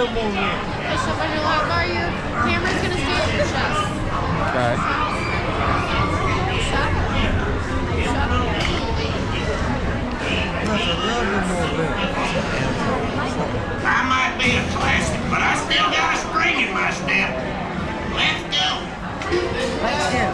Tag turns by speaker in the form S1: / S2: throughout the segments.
S1: Push up on your lap bar. Your camera's gonna stay at your chest.
S2: Okay.
S1: Shut. Shut.
S3: That's a little bit more length.
S4: I might be a classic, but I still got a spring in my step. Let's go.
S3: Let's go.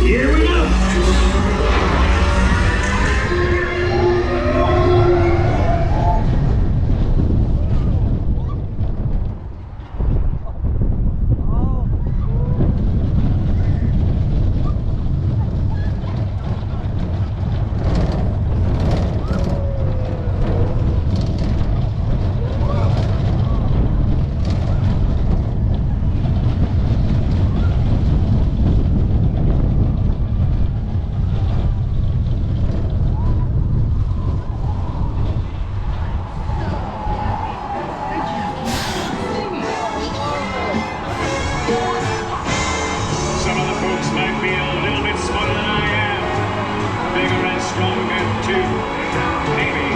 S4: Here we go. Some of the folks might be a little bit smarter than I am, bigger and stronger too, maybe,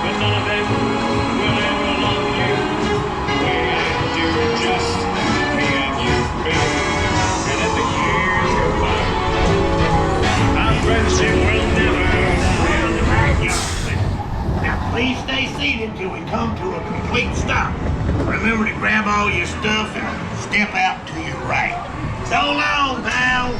S4: but none of them will ever love you the way I do. Just me and you, baby, and let the years go by. Our friendship will never fail to back you. Now please stay seated till we come to a complete stop. Remember to grab all your stuff and step out to your right. So long, pals.